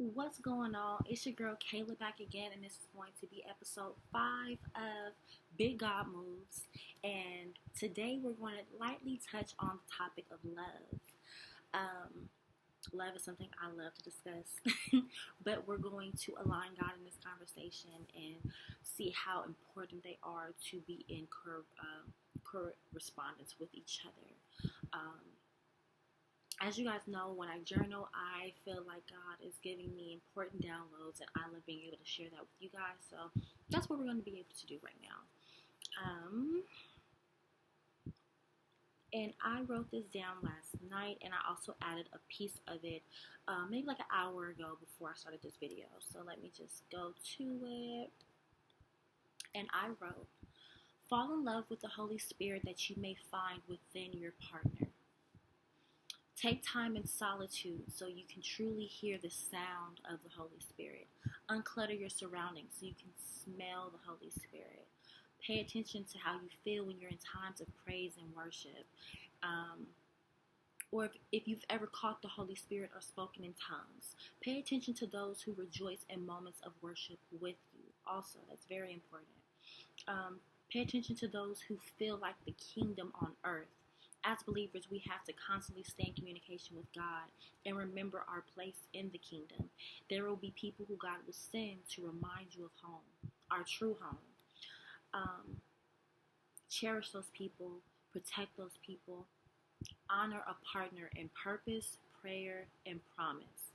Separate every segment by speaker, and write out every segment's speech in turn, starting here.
Speaker 1: What's going on? It's your girl Kayla back again, and this is going to be episode 5 of Big God Moves. And today we're going to lightly touch on the topic of love. Um, Love is something I love to discuss, but we're going to align God in this conversation and see how important they are to be in correspondence with each other. As you guys know, when I journal, I feel like God is giving me important downloads, and I love being able to share that with you guys. So that's what we're going to be able to do right now. And I wrote this down last night, and I also added a piece of it maybe like an hour ago before I started this video. So let me just go to it. And I wrote, fall in love with the Holy Spirit that you may find within your partner. Take time in solitude so you can truly hear the sound of the Holy Spirit. Unclutter your surroundings so you can smell the Holy Spirit. Pay attention to how you feel when you're in times of praise and worship. Or if you've ever caught the Holy Spirit or spoken in tongues. Pay attention to those who rejoice in moments of worship with you. Also, that's very important. Pay attention to those who feel like the kingdom on earth. As believers, we have to constantly stay in communication with God and remember our place in the kingdom. There will be people who God will send to remind you of home, our true home. Cherish those people, protect those people, honor a partner in purpose, prayer, and promise.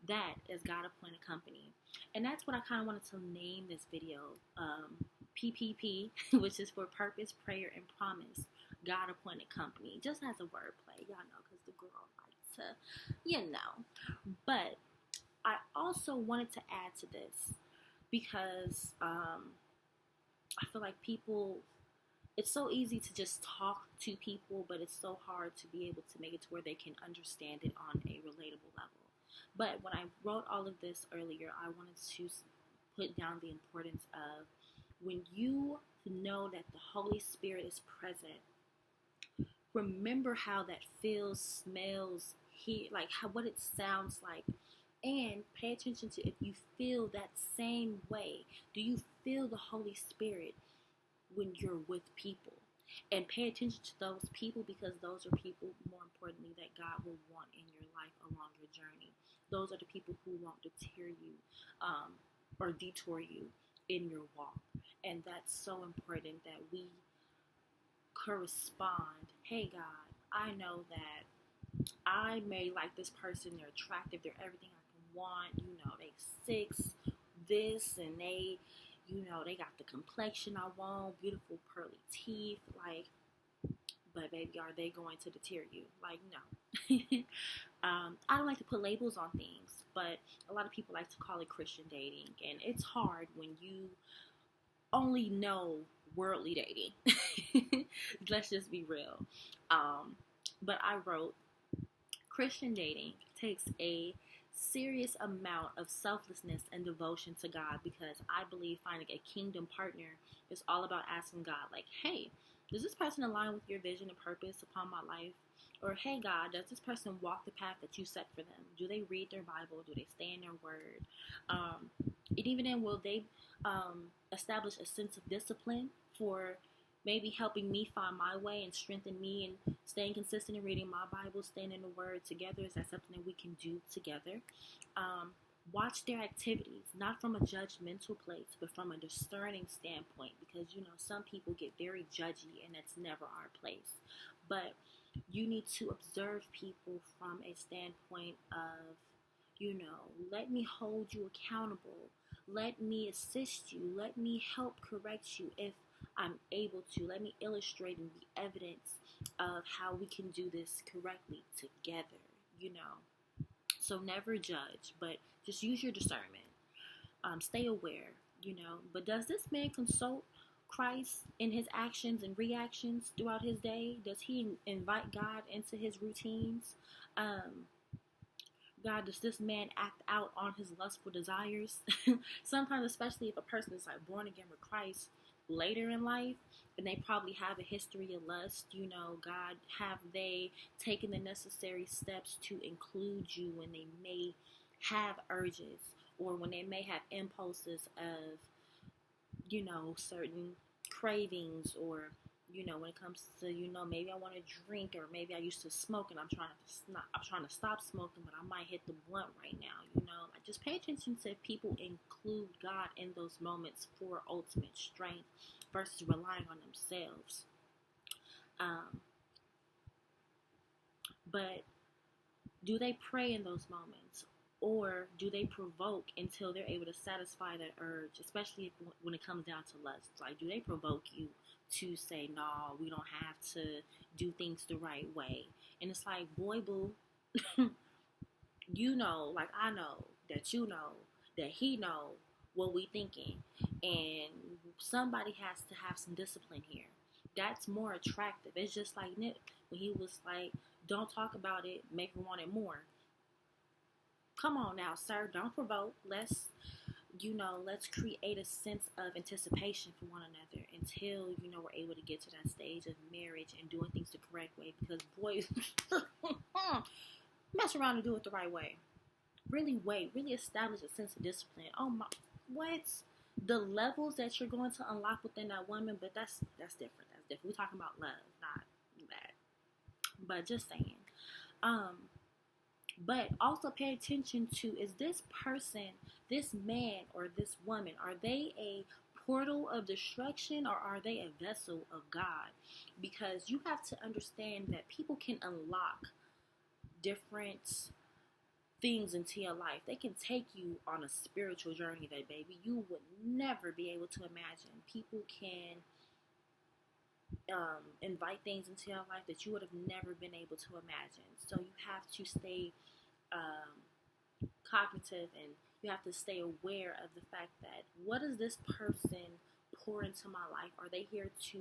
Speaker 1: That is God appointed company. And that's what I kind of wanted to name this video. PPP, which is for purpose, prayer, and promise. God appointed company, just as a wordplay, y'all know, because the girl likes to, But I also wanted to add to this because I feel like people, it's so easy to just talk to people, but it's so hard to be able to make it to where they can understand it on a relatable level. But when I wrote all of this earlier, I wanted to put down the importance of when you know that the Holy Spirit is present, remember how that feels, smells, like what it sounds like, and pay attention to if you feel that same way. Do you feel the Holy Spirit when you're with people? And pay attention to those people, because those are people, more importantly, that God will want in your life along your journey. Those are the people who won't deter you or detour you in your walk. And that's so important that we correspond. Hey God, I know that I may like this person, they're attractive, they're everything I can want, they 6 this, and they got the complexion I want, beautiful pearly teeth, but baby, are they going to deter you? No. I don't like to put labels on things, but a lot of people like to call it Christian dating, and it's hard when you only know worldly dating. Let's just be real. But I wrote, Christian dating takes a serious amount of selflessness and devotion to God, because I believe finding a kingdom partner is all about asking God, like, hey, does this person align with your vision and purpose upon my life? Or, hey God, does this person walk the path that you set for them? Do they read their Bible? Do they stay in their word? And even then, will they establish a sense of discipline for maybe helping me find my way and strengthen me and staying consistent in reading my Bible, staying in the Word together? Is that something that we can do together? Watch their activities, not from a judgmental place, but from a discerning standpoint, because, some people get very judgy, and that's never our place. But you need to observe people from a standpoint of, let me hold you accountable. Let me assist you. Let me help correct you if I'm able to. Let me illustrate and be evidence of how we can do this correctly together, So never judge, but just use your discernment. Stay aware, But does this man consult Christ in his actions and reactions throughout his day? Does he invite God into his routines? God, does this man act out on his lustful desires? Sometimes, especially if a person is born again with Christ later in life, and they probably have a history of lust, God, have they taken the necessary steps to include you when they may have urges, or when they may have impulses of, certain cravings, or, when it comes to, maybe I want to drink, or maybe I used to smoke and I'm trying to stop smoking, but I might hit the blunt right now, like, just pay attention to if people include God in those moments for ultimate strength versus relying on themselves. But do they pray in those moments? Or do they provoke until they're able to satisfy that urge, especially when it comes down to lust? Like, do they provoke you to say, no, we don't have to do things the right way? And it's like, boy, boo, like I know that that he know what we thinking. And somebody has to have some discipline here. That's more attractive. It's just like Nick when he was like, don't talk about it, make her want it more. Come on now, sir, don't provoke. Let's create a sense of anticipation for one another until, we're able to get to that stage of marriage and doing things the correct way. Because boys, mess around and do it the right way. Really establish a sense of discipline. Oh my, what? The levels that you're going to unlock within that woman, but that's different. That's different. We're talking about love, not that. But just saying. But also pay attention to, is this person, this man or this woman, are they a portal of destruction or are they a vessel of God? Because you have to understand that people can unlock different things into your life. They can take you on a spiritual journey that, baby, you would never be able to imagine. People can invite things into your life that you would have never been able to imagine. So you have to stay cognitive, and you have to stay aware of the fact that, what does this person pour into my life? Are they here to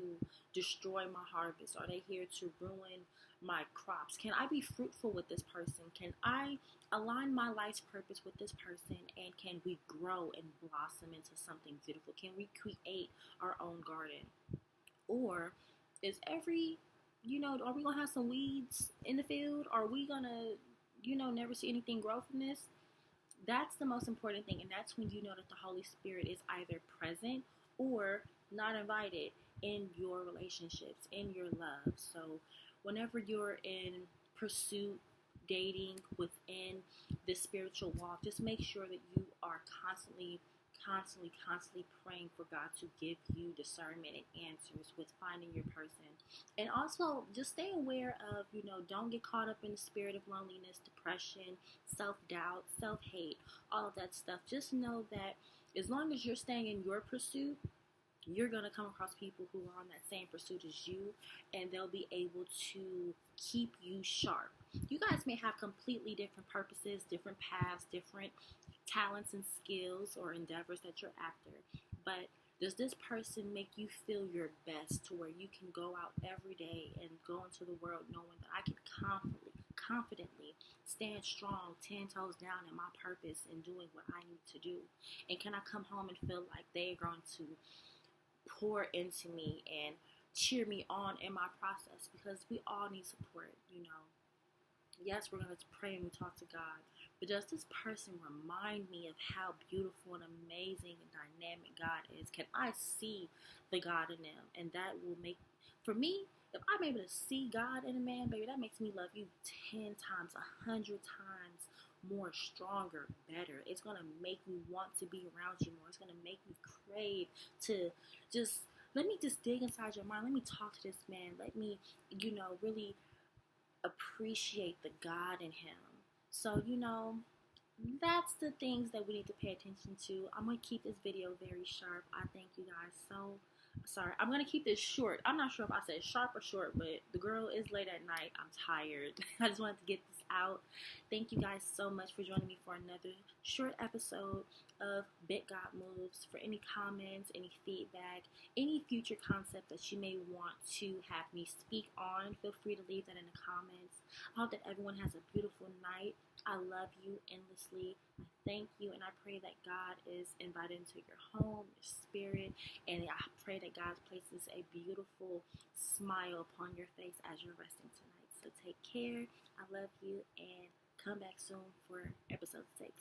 Speaker 1: destroy my harvest? Are they here to ruin my crops? Can I be fruitful with this person? Can I align my life's purpose with this person? And can we grow and blossom into something beautiful? Can we create our own garden? Or is are we gonna have some weeds in the field? Are we gonna, never see anything grow from this? That's the most important thing. And that's when you know that the Holy Spirit is either present or not invited in your relationships, in your love. So whenever you're in pursuit, dating, within this spiritual walk, just make sure that you are constantly praying for God to give you discernment and answers with finding your person. And also just stay aware of, don't get caught up in the spirit of loneliness, depression, self-doubt, self-hate, all of that stuff. Just know that as long as you're staying in your pursuit, you're going to come across people who are on that same pursuit as you, and they'll be able to keep you sharp. You guys may have completely different purposes, different paths, different talents and skills or endeavors that you're after, but does this person make you feel your best to where you can go out every day and go into the world knowing that I can confidently stand strong, 10 toes down in my purpose and doing what I need to do? And can I come home and feel like they're going to pour into me and cheer me on in my process? Because we all need support, Yes, we're going to pray and we talk to God, but does this person remind me of how beautiful and amazing and dynamic God is? Can I see the God in them? And that will make, for me, if I'm able to see God in a man, baby, that makes me love you 10 times, 100 times more, stronger, better. It's going to make me want to be around you more. It's going to make me crave to let me just dig inside your mind. Let me talk to this man. Let me, really appreciate the God in him. So, that's the things that we need to pay attention to. I'm going to keep this video very sharp. I thank you guys so sorry. I'm going to keep this short. I'm not sure if I said sharp or short, but the girl is late at night. I'm tired. I just wanted to get this out. Thank you guys so much for joining me for another short episode of Big God Moves. For any comments, any feedback, any future concept that you may want to have me speak on, feel free to leave that in the comments. I hope that everyone has a beautiful night. I love you endlessly. I thank you, and I pray that God is invited into your home, your spirit, and I pray that God places a beautiful smile upon your face as you're resting tonight. So take care. I love you, and come back soon for episode 6.